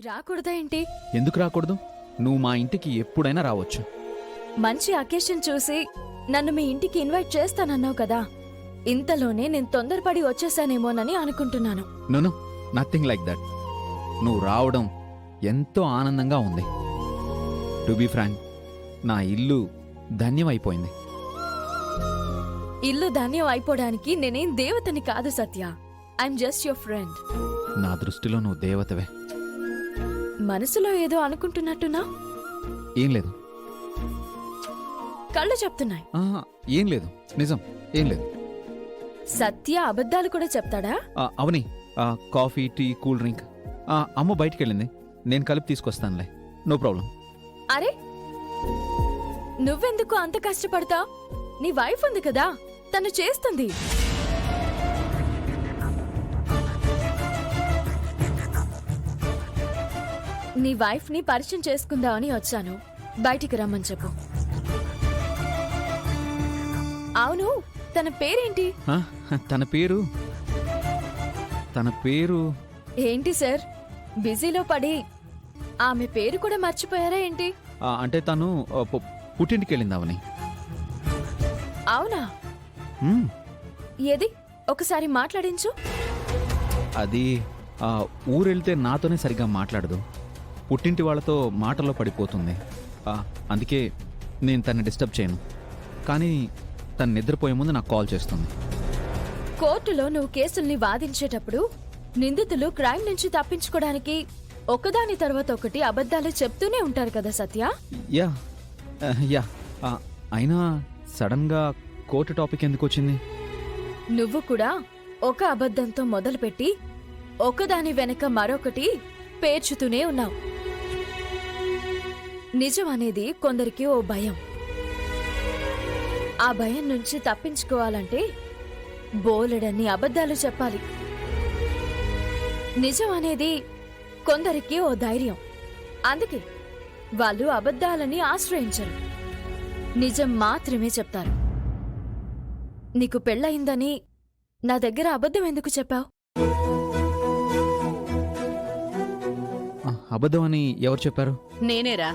రాకూడదా ఏంటి? ఎందుకు రాకూడదు? నువ్వు మా ఇంటికి ఎప్పుడైనా రావచ్చు. మంచి అకేషన్ చూసి నన్ను మీ ఇంటికి ఇన్వైట్ చేస్తానన్నావు కదా, ఇంతలోనే నేను తొందరపడి వచ్చేసానేమోనని అనుకుంటున్నాను. No, nothing like that. నువ్వు రావడం ఎంతో ఆనందంగా ఉంది. టు బీ ఫ్రాంక్, నా ఇల్లు ధన్యమైపోయింది. ఇల్లు ధన్యం అయిపోవడానికి నేనేం దేవతని కాదు Satya. I'm just your friend. నా దృష్టిలో నువ్వు దేవతవే. మనసులో ఏదో అనుకుంటున్నట్టున్నా? ఏం లేదు. కళ్ళు చెప్తున్నాయి. ఏం లేదు, నిజం ఏం లేదు. సత్య అబద్ధాలు కూడా చెప్తాడా? అవని, కాఫీ, టీ, కూల్ డ్రింక్. అమ్మ బయటికెళ్ళింది, నేను కలిపి తీసుకొస్తానులే, నో ప్రాబ్లం. అరే, నువ్వెందుకు అంత కష్టపడతావ్? నీ వైఫ్ ఉంది కదా, తను చేస్తుంది. నీ వైఫ్ ని పరిచయం చేసుకుందామని వచ్చాను. బయటికి రమ్మని చెప్పు. అవును, తన పేరేంటి? తన పేరు ఏంటి సార్, బిజీలో పడి ఆమె పేరు కూడా మర్చిపోయారా ఏంటి? అంటే తను పుట్టింటికి వెళ్ళింది అవని. అవునా? ఏది ఒకసారి మాట్లాడించు. అది ఊరెళ్తే నాతోనే సరిగ్గా మాట్లాడదు, పుట్టింటి వాళ్ళతో మాటల్లో పడిపోతుంది. అందుకే నేను తన్ని డిస్టర్బ్ చేయను. కానీ తను నిద్రపోయే ముందు నాకు కాల్ చేస్తుంది. కోర్టులో నువ్వు కేసుల్ని వాదించేటప్పుడు నిందితులు క్రైమ్ నుంచి తప్పించుకోవడానికి ఒకదాని తర్వాత ఒకటి అబద్ధాలు చెప్తూనే ఉంటారు కదా సత్య? యా యా అయినా సడన్ గా కోర్టు టాపిక్ ఎందుకు వచ్చింది? నువ్వు కూడా ఒక అబద్ధంతో మొదలుపెట్టి ఒకదాని వెనక మరొకటి పేర్చుతూనే ఉన్నావు. నిజం అనేది కొందరికి ఓ భయం. ఆ భయం నుంచి తప్పించుకోవాలంటే బోలెడన్ని అబద్ధాలు చెప్పాలి. నిజం అనేది కొందరికి ఓ ధైర్యం. అందుకే వాళ్ళు అబద్ధాలని ఆశ్రయించరు, నిజం మాత్రమే చెప్తారు. నీకు పెళ్ళయిందని నా దగ్గర అబద్ధం ఎందుకు చెప్పావు? అబద్ధం అని ఎవరు చెప్పారు? నేనేరా.